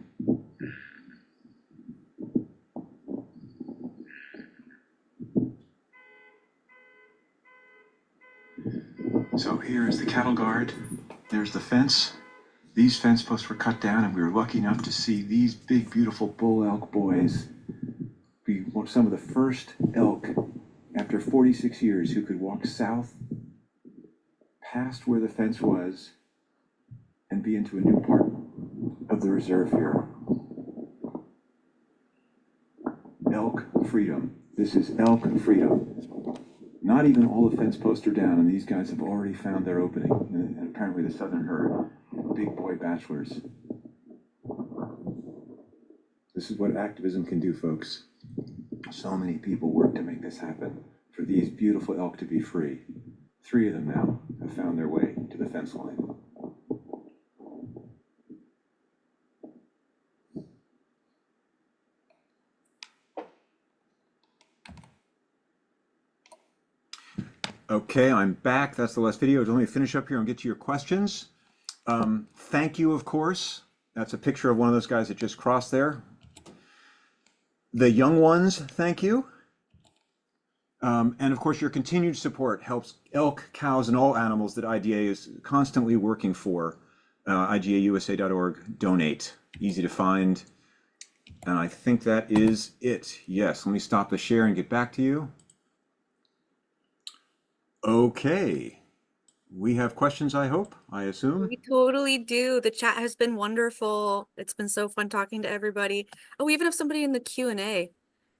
Speaker 4: So here is the cattle guard. There's the fence. These fence posts were cut down, and we were lucky enough to see these big, beautiful bull elk boys be some of the first elk after 46 years who could walk south past where the fence was and be into a new part of the reserve here. Elk freedom. This is elk freedom. Not even all the fence posts are down, and these guys have already found their opening. And apparently the southern herd, big boy bachelors. This is what activism can do, folks. So many people work to make this happen, for these beautiful elk to be free. 3 of them now have have found their way to the fence line. Okay, I'm back. That's the last video. Let me finish up here and get to your questions. Thank you, of course. That's a picture of one of those guys that just crossed there. The young ones, thank you. And of course, your continued support helps elk, cows, and all animals that IDA is constantly working for. IGAUSA.org, donate. Easy to find. And I think that is it. Yes, let me stop the share and get back to you. Okay. We have questions, I hope, I assume.
Speaker 3: We totally do. The chat has been wonderful. It's been so fun talking to everybody. Oh, we even have somebody in the Q&A.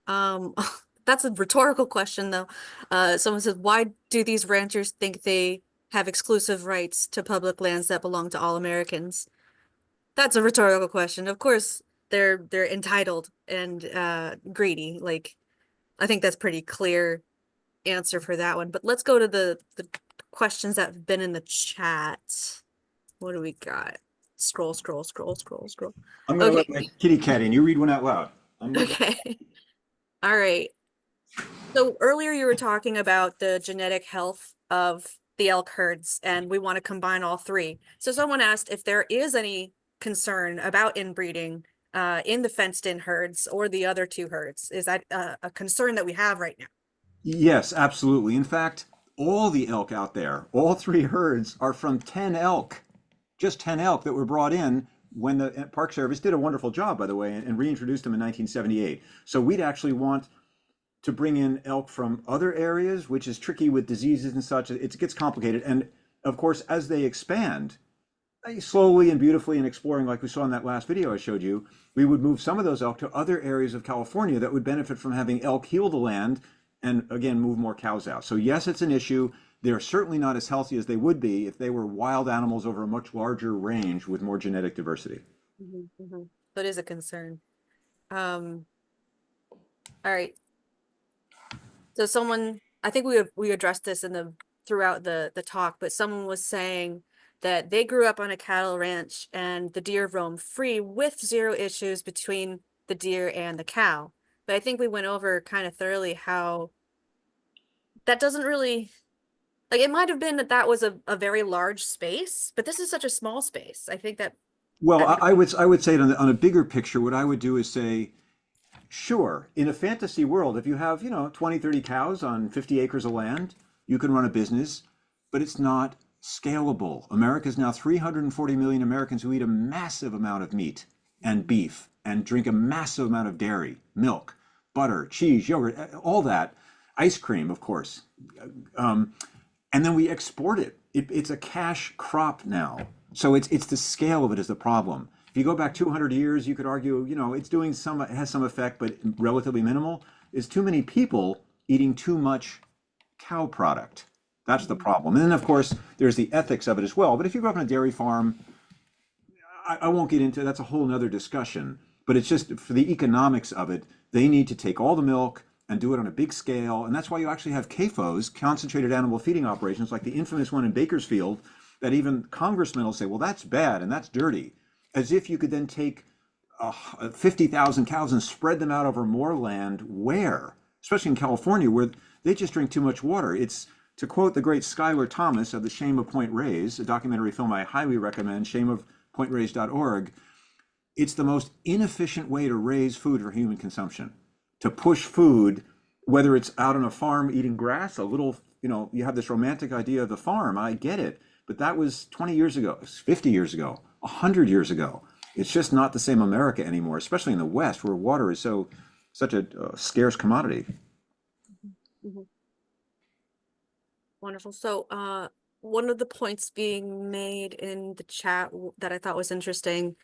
Speaker 3: That's a rhetorical question, though. Someone says, why do these ranchers think they have exclusive rights to public lands that belong to all Americans? That's a rhetorical question. Of course, they're entitled and greedy. Like, I think that's pretty clear answer for that one. But let's go to the questions that have been in the chat. What do we got? Scroll.
Speaker 4: I'm going to
Speaker 3: Okay.
Speaker 4: let my kitty cat in. You read one out loud.
Speaker 3: Okay. All right. So earlier you were talking about the genetic health of the elk herds, and we want to combine all three. So someone asked if there is any concern about inbreeding in the fenced-in herds or the other two herds. Is that a concern that we have right now?
Speaker 4: Yes, absolutely. In fact, all the elk out there, all three herds are from 10 elk, just 10 elk that were brought in when the Park Service did a wonderful job, by the way, and reintroduced them in 1978. So we'd actually want to bring in elk from other areas, which is tricky with diseases and such. It gets complicated. And of course, as they expand, slowly and beautifully and exploring, like we saw in that last video I showed you, we would move some of those elk to other areas of California that would benefit from having elk heal the land and again, move more cows out. So yes, it's an issue. They're certainly not as healthy as they would be if they were wild animals over a much larger range with more genetic diversity.
Speaker 3: So it is a concern. All right. So someone, I think we addressed this throughout the talk, but someone was saying that they grew up on a cattle ranch and the deer roam free with zero issues between the deer and the cow. But I think we went over kind of thoroughly how that doesn't really, like, it might have been that was a very large space, but this is such a small space. I think that.
Speaker 4: Well, I would say it on a bigger picture, what I would do is say, sure, in a fantasy world, if you have, 20, 30 cows on 50 acres of land, you can run a business, but it's not scalable. America's now 340 million Americans who eat a massive amount of meat and beef and drink a massive amount of dairy, milk, butter, cheese, yogurt, all that, ice cream, of course. And then we export it. It's a cash crop now. So it's the scale of it is the problem. If you go back 200 years, you could argue, it's doing it has some effect, but relatively minimal. Is too many people eating too much cow product. That's the problem. And then, of course, there's the ethics of it as well. But if you grow up on a dairy farm, I won't get into that's a whole nother discussion. But it's just for the economics of it, they need to take all the milk and do it on a big scale. And that's why you actually have CAFOs, concentrated animal feeding operations, like the infamous one in Bakersfield, that even congressmen will say, well, that's bad and that's dirty. As if you could then take 50,000 cows and spread them out over more land where? Especially in California, where they just drink too much water. It's, to quote the great Schuyler Thomas of The Shame of Point Reyes, a documentary film I highly recommend, shameofpointreyes.org, it's the most inefficient way to raise food for human consumption. To push food, whether it's out on a farm eating grass, a little, you have this romantic idea of the farm, I get it, but that was 20 years ago, 50 years ago, 100 years ago. It's just not the same America anymore, especially in the West, where water is such a scarce commodity.
Speaker 3: Wonderful. So one of the points being made in the chat that I thought was interesting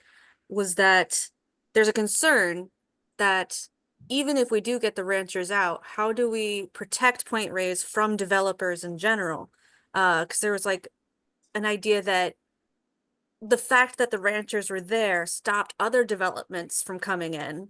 Speaker 3: was that there's a concern that even if we do get the ranchers out, how do we protect Point Reyes from developers in general? Because there was like an idea that the fact that the ranchers were there stopped other developments from coming in.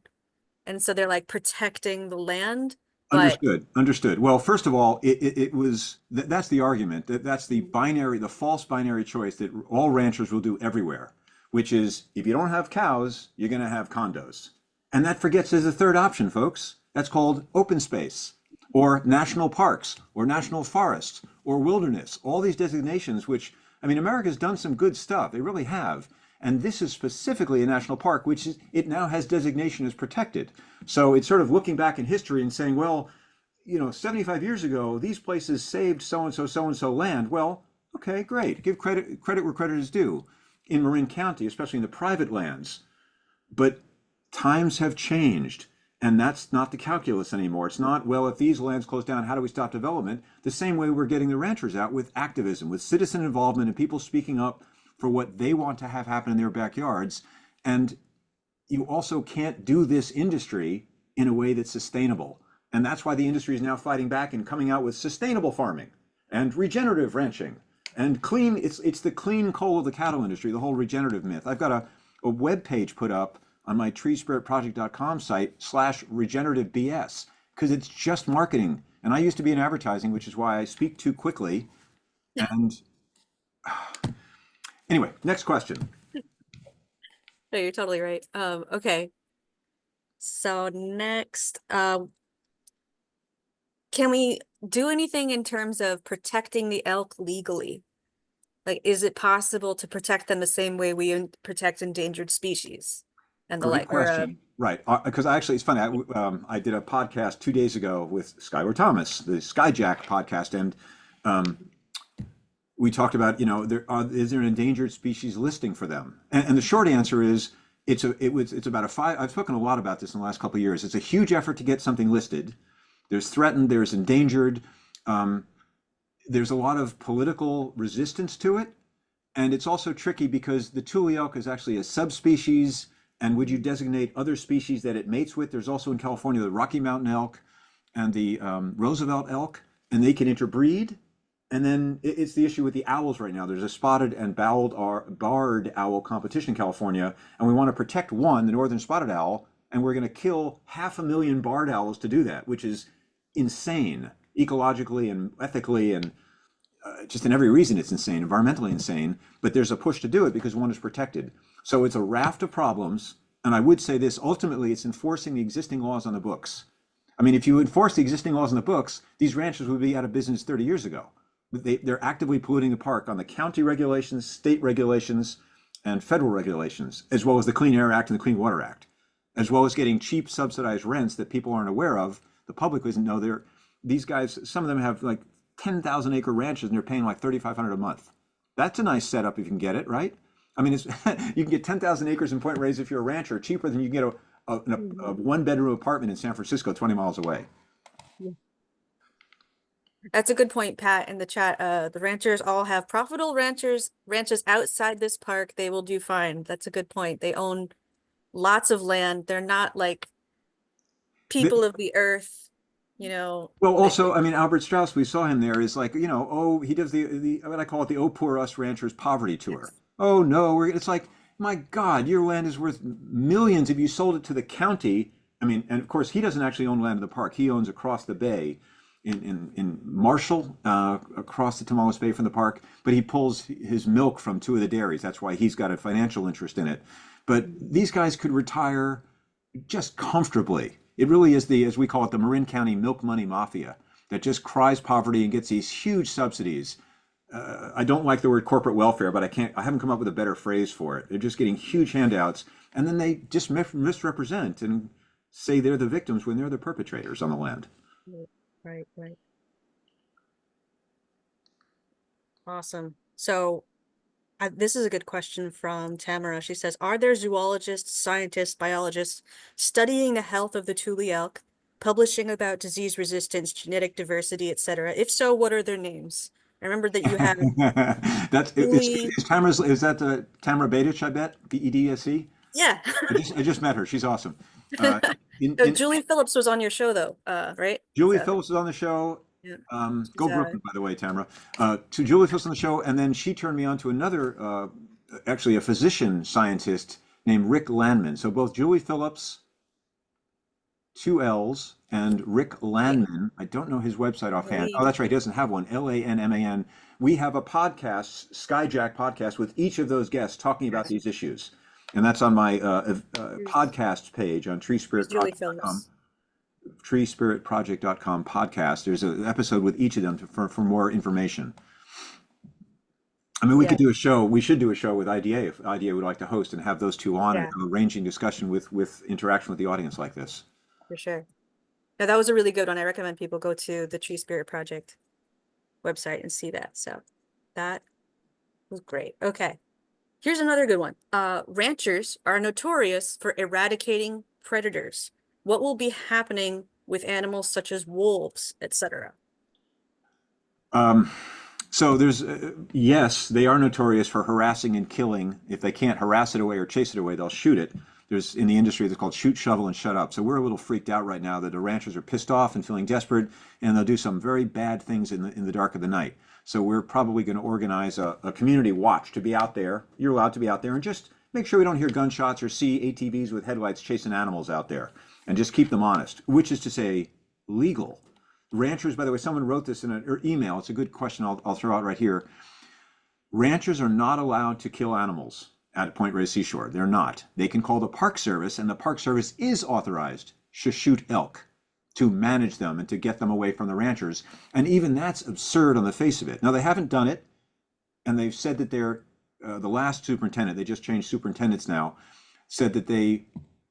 Speaker 3: And so they're like protecting the land. But
Speaker 4: Understood. Understood. Well, first of all, it was that's the argument. That's the binary, the false binary choice that all ranchers will do everywhere, which is if you don't have cows, you're going to have condos. And that forgets there's a third option, folks. That's called open space or national parks or national forests or wilderness. All these designations, which, I mean, America's done some good stuff. They really have. And this is specifically a national park, which is, it now has designation as protected. So it's sort of looking back in history and saying, well, 75 years ago, these places saved so and so land. Well, okay, great. Give credit where credit is due in Marin County, especially in the private lands. But times have changed, and that's not the calculus anymore. It's not, well, if these lands close down, how do we stop development? The same way we're getting the ranchers out with activism, with citizen involvement and people speaking up for what they want to have happen in their backyards. And you also can't do this industry in a way that's sustainable. And that's why the industry is now fighting back and coming out with sustainable farming and regenerative ranching and clean. It's the clean coal of the cattle industry, the whole regenerative myth. I've got a web page put up on my treespiritproject.com site /regenerative BS, because it's just marketing. And I used to be in advertising, which is why I speak too quickly. And anyway, next question.
Speaker 3: no, you're totally right. Okay. So next, can we do anything in terms of protecting the elk legally? Like, is it possible to protect them the same way we protect endangered species and the
Speaker 4: Great
Speaker 3: like? Or,
Speaker 4: question. Right. Because actually, it's funny. I did a podcast 2 days ago with Skylar Thomas, the Skyjack podcast, and we talked about, is there an endangered species listing for them? And the short answer is it's about I've spoken a lot about this in the last couple of years. It's a huge effort to get something listed. There's threatened, there's endangered. There's a lot of political resistance to it. And it's also tricky because the Tule elk is actually a subspecies. And would you designate other species that it mates with? There's also in California the Rocky Mountain elk and the Roosevelt elk, and they can interbreed. And then it's the issue with the owls right now. There's a spotted and barred owl competition in California, and we want to protect one, the northern spotted owl, and we're going to kill 500,000 barred owls to do that, which is insane, ecologically and ethically, and just in every reason it's insane, environmentally insane, but there's a push to do it because one is protected. So it's a raft of problems, and I would say this, ultimately it's enforcing the existing laws on the books. I mean, if you enforce the existing laws on the books, these ranchers would be out of business 30 years ago. They're actively polluting the park on the county regulations, state regulations, and federal regulations, as well as the Clean Air Act and the Clean Water Act, as well as getting cheap subsidized rents that people aren't aware of. The public doesn't know. These guys, some of them have like 10,000 acre ranches and they're paying like $3,500 a month. That's a nice setup if you can get it, right? I mean, you can get 10,000 acres in Point Reyes if you're a rancher, cheaper than you can get a one-bedroom apartment in San Francisco, 20 miles away.
Speaker 3: that's a good point, Pat, in the chat. The ranchers all have profitable ranches outside this park. They will do fine. That's a good point. They own lots of land. They're not like people of the earth,
Speaker 4: Well, also, I mean, Albert Strauss, we saw him there, is like, he does the what I call it, the Oh Poor Us Ranchers poverty tour. Yes. Oh no, it's like, my God, your land is worth millions if you sold it to the county. I mean, and of course, he doesn't actually own land in the park. He owns across the bay in Marshall, across the Tamaulipas Bay from the park, but he pulls his milk from two of the dairies. That's why he's got a financial interest in it. But these guys could retire just comfortably. It really is as we call it, the Marin County milk money mafia that just cries poverty and gets these huge subsidies. I don't like the word corporate welfare, but I haven't come up with a better phrase for it. They're just getting huge handouts, and then they just misrepresent and say they're the victims when they're the perpetrators on the land.
Speaker 3: Right. Awesome. So this is a good question from Tamara. She says, are there zoologists, scientists, biologists studying the health of the Tule elk, publishing about disease resistance, genetic diversity, etc.? If so, what are their names? I remember that you have
Speaker 4: is that Tamara Bedich, I bet? Bedse?
Speaker 3: Yeah.
Speaker 4: I just met her. She's awesome.
Speaker 3: Julie Phillips was on your show though, right?
Speaker 4: Julie Phillips was on the show. Yeah. Go Brooklyn, by the way, Tamara. To Julie Phillips on the show, and then she turned me on to another, actually a physician scientist named Rick Landman. So both Julie Phillips, two L's, and Rick Landman. I don't know his website offhand. Oh,
Speaker 3: Lee.
Speaker 4: that's right. He doesn't have one. Lanman. We have a podcast, Skyjack podcast, with each of those guests talking about these issues. And that's on my podcast page on
Speaker 3: Julie
Speaker 4: treespiritproject.com.
Speaker 3: Films.
Speaker 4: treespiritproject.com podcast. There's an episode with each of them for more information. I mean, we could do a show. We should do a show with IDA if IDA would like to host and have those two on and have a ranging discussion with interaction with the audience like this.
Speaker 3: For sure. Yeah, that was a really good one. I recommend people go to the Tree Spirit Project website and see that. So that was great. Okay. Here's another good one. Ranchers are notorious for eradicating predators. What will be happening with animals such as wolves, etc.?
Speaker 4: So there's, yes, they are notorious for harassing and killing. If they can't harass it away or chase it away, they'll shoot it. There's in the industry, it's called shoot, shovel, and shut up. So we're a little freaked out right now that the ranchers are pissed off and feeling desperate, and they'll do some very bad things in the dark of the night. So we're probably going to organize a community watch to be out there. You're allowed to be out there and just make sure we don't hear gunshots or see ATVs with headlights chasing animals out there, and just keep them honest, which is to say legal. Ranchers, by the way, someone wrote this in an email. It's a good question I'll throw out right here. Ranchers are not allowed to kill animals at Point Reyes Seashore. They're not. They can call the Park Service, and the Park Service is authorized to shoot elk, to manage them and to get them away from the ranchers. And even that's absurd on the face of it. Now, they haven't done it, and they've said that they're, the last superintendent, they just changed superintendents now, said that they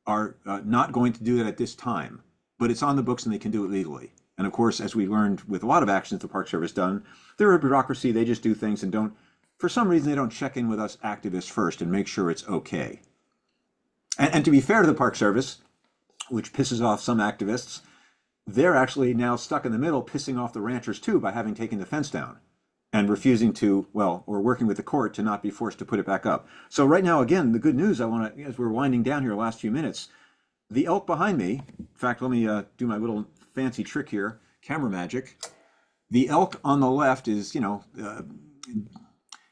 Speaker 4: are not going to do it at this time, but it's on the books and they can do it legally. And of course, as we learned with a lot of actions the Park Service done, they're a bureaucracy, they just do things and don't, for some reason, they don't check in with us activists first and make sure it's okay. And to be fair to the Park Service, which pisses off some activists, they're actually now stuck in the middle, pissing off the ranchers too by having taken the fence down and refusing to, well, or working with the court to not be forced to put it back up. So right now, again, the good news I want to, as we're winding down here the last few minutes, the elk behind me, in fact, let me do my little fancy trick here, camera magic. The elk on the left is,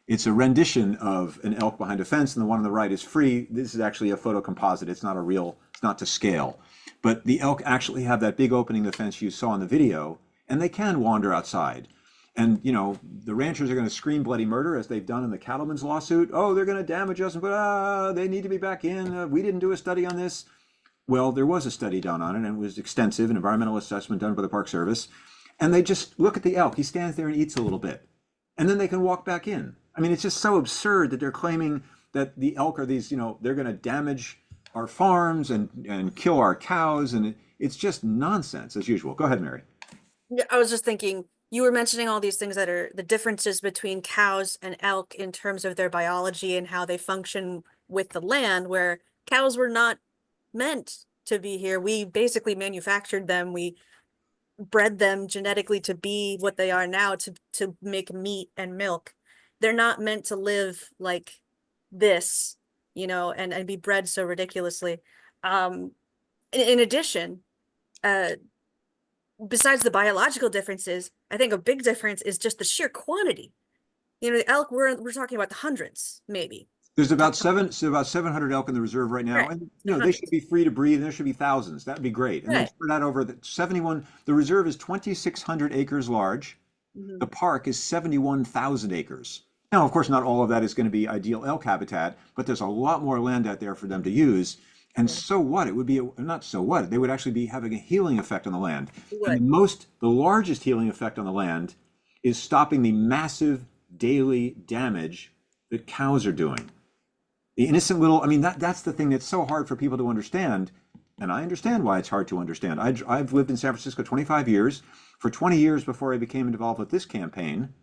Speaker 4: it's a rendition of an elk behind a fence, and the one on the right is free. This is actually a photo composite. It's not a real, it's not to scale. But the elk actually have that big opening, the fence you saw in the video, and they can wander outside. And, the ranchers are going to scream bloody murder, as they've done in the Cattlemen's lawsuit. Oh, they're going to damage us, but they need to be back in. We didn't do a study on this. Well, there was a study done on it, and it was extensive, an environmental assessment done by the Park Service. And they just look at the elk. He stands there and eats a little bit. And then they can walk back in. I mean, it's just so absurd that they're claiming that the elk are these, they're going to damage our farms and kill our cows. And it's just nonsense, as usual. Go ahead, Mary.
Speaker 3: Yeah, I was just thinking, you were mentioning all these things that are the differences between cows and elk in terms of their biology and how they function with the land, where cows were not meant to be here. We basically manufactured them. We bred them genetically to be what they are now, to make meat and milk. They're not meant to live like this, and be bred so ridiculously. In addition, besides the biological differences, I think a big difference is just the sheer quantity. The elk, we're talking about the hundreds, maybe.
Speaker 4: There's about 700 elk in the reserve right now,
Speaker 3: Right.
Speaker 4: and they should be free to breathe. And there should be thousands. That'd be great. And then spread out over the 71. The reserve is 2,600 acres large.
Speaker 3: Mm-hmm.
Speaker 4: The park is 71,000 acres. Now, of course, not all of that is going to be ideal elk habitat, but there's a lot more land out there for them to use. And so what? It would be not so what? They would actually be having a healing effect on the land. And the largest healing effect on the land is stopping the massive daily damage that cows are doing. The innocent little, that's the thing that's so hard for people to understand. And I understand why it's hard to understand. I've lived in San Francisco 25 years. For 20 years before I became involved with this campaign,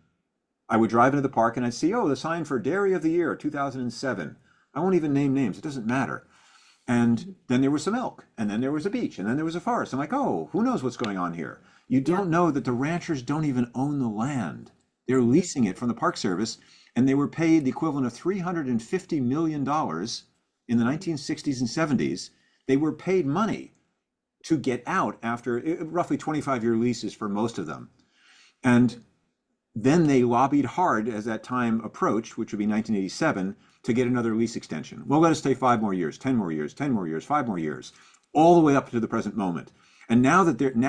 Speaker 4: I would drive into the park and I'd see, the sign for Dairy of the Year, 2007. I won't even name names. It doesn't matter. And then there was some elk, and then there was a beach, and then there was a forest. I'm like, who knows what's going on here? You don't know that the ranchers don't even own the land. They're leasing it from the Park Service, and they were paid the equivalent of $350 million in the 1960s and 70s. They were paid money to get out after roughly 25-year leases for most of them. And then they lobbied hard as that time approached, which would be 1987, to get another lease extension. Well, let us stay 5 more years, 10 more years, 10 more years, 5 more years, all the way up to the present moment. And now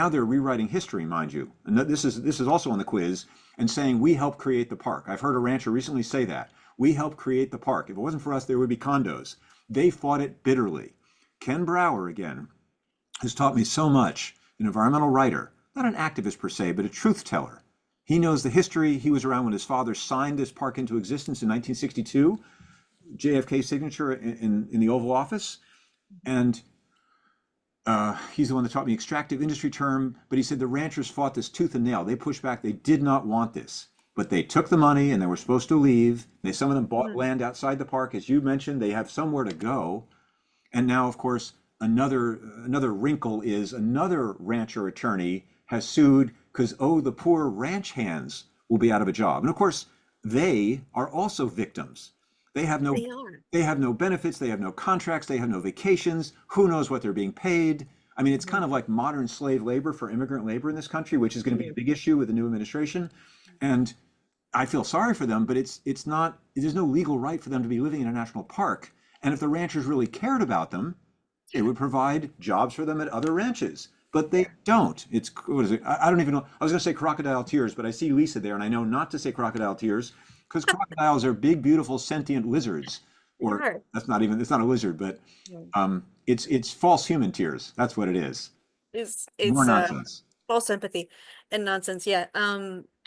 Speaker 4: they're rewriting history, mind you. And this is also on the quiz, and saying we helped create the park. I've heard a rancher recently say that. We helped create the park. If it wasn't for us, there would be condos. They fought it bitterly. Ken Brower, again, has taught me so much, an environmental writer, not an activist per se, but a truth teller. He knows the history. He was around when his father signed this park into existence in 1962, JFK's signature in the Oval Office. And he's the one that taught me extractive industry term, but he said the ranchers fought this tooth and nail. They pushed back. They did not want this, but they took the money and they were supposed to leave. Some of them bought land outside the park. As you mentioned, they have somewhere to go. And now, of course, another wrinkle is another rancher attorney has sued because, the poor ranch hands will be out of a job. And of course, they are also victims. They have no benefits, they have no contracts, they have no vacations. Who knows what they're being paid? I mean, it's kind of like modern slave labor for immigrant labor in this country, which is going to be a big issue with the new administration. And I feel sorry for them, but it's not, there's no legal right for them to be living in a national park. And if the ranchers really cared about them, they would provide jobs for them at other ranches. But they don't. It's, what is it? I don't even know. I was going to say crocodile tears, but I see Lisa there, and I know not to say crocodile tears because crocodiles are big, beautiful, sentient lizards. Or that's not even, it's not a lizard, but it's false human tears. That's what it is.
Speaker 3: It's
Speaker 4: More nonsense.
Speaker 3: False sympathy and nonsense. Yeah.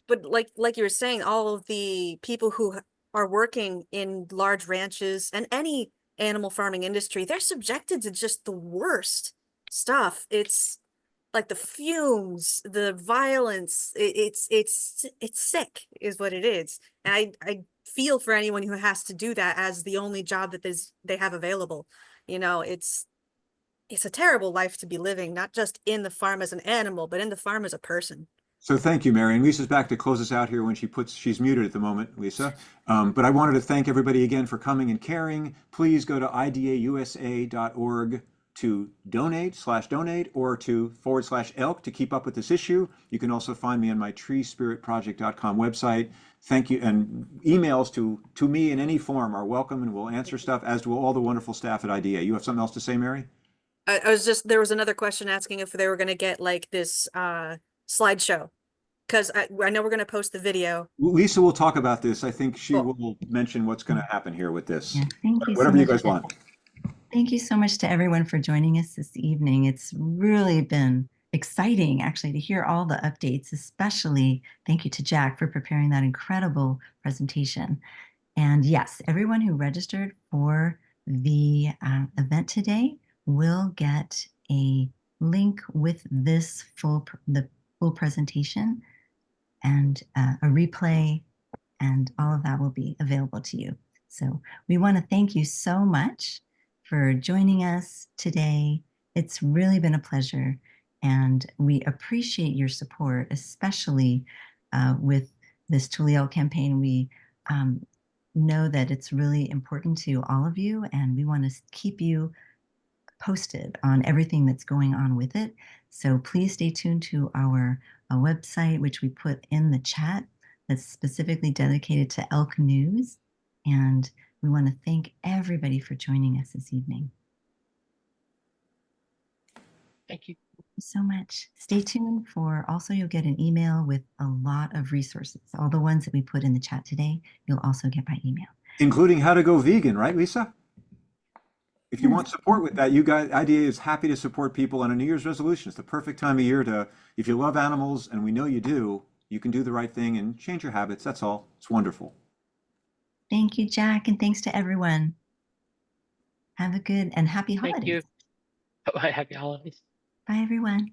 Speaker 3: But like you were saying, all of the people who are working in large ranches and any animal farming industry, they're subjected to just the worst stuff. It's like the fumes, the violence, it's sick is what it is. And I feel for anyone who has to do that as the only job that they have available. You know, it's a terrible life to be living, not just in the farm as an animal, but in the farm as a person.
Speaker 4: So thank you, Mary. And Lisa's back to close us out here when she's muted at the moment, Lisa. But I wanted to thank everybody again for coming and caring. Please go to idausa.org to donate or to /elk to keep up with this issue. You can also find me on my treespiritproject.com website. Thank you. And emails to me in any form are welcome, and we'll answer stuff, as do all the wonderful staff at IDA. You have something else to say, Mary?
Speaker 3: There was another question asking if they were going to get like this slideshow, because I know we're going to post the video.
Speaker 4: Lisa will talk about this. I think she will mention what's going to happen here with this.
Speaker 1: Yeah, thank you.
Speaker 4: Whatever you guys want.
Speaker 1: Thank you so much to everyone for joining us this evening. It's really been exciting, actually, to hear all the updates, especially thank you to Jack for preparing that incredible presentation. And yes, everyone who registered for the event today will get a link with this the full presentation and a replay, and all of that will be available to you. So we want to thank you so much for joining us today. It's really been a pleasure, and we appreciate your support, especially with this Tule Elk campaign. We know that it's really important to all of you, and we want to keep you posted on everything that's going on with it. So please stay tuned to our website, which we put in the chat, that's specifically dedicated to elk news. And we want to thank everybody for joining us this evening.
Speaker 8: Thank you.
Speaker 1: Thank you so much. Stay tuned for, also you'll get an email with a lot of resources. All the ones that we put in the chat today, you'll also get by email.
Speaker 4: Including how to go vegan, right, Lisa? If you want support with that, you guys, IDA is happy to support people on a New Year's resolution. It's the perfect time of year to, if you love animals, and we know you do, you can do the right thing and change your habits. That's all. It's wonderful.
Speaker 1: Thank you, Jack, and thanks to everyone. Have a good and happy holidays.
Speaker 8: Thank you. Happy holidays.
Speaker 1: Bye, everyone.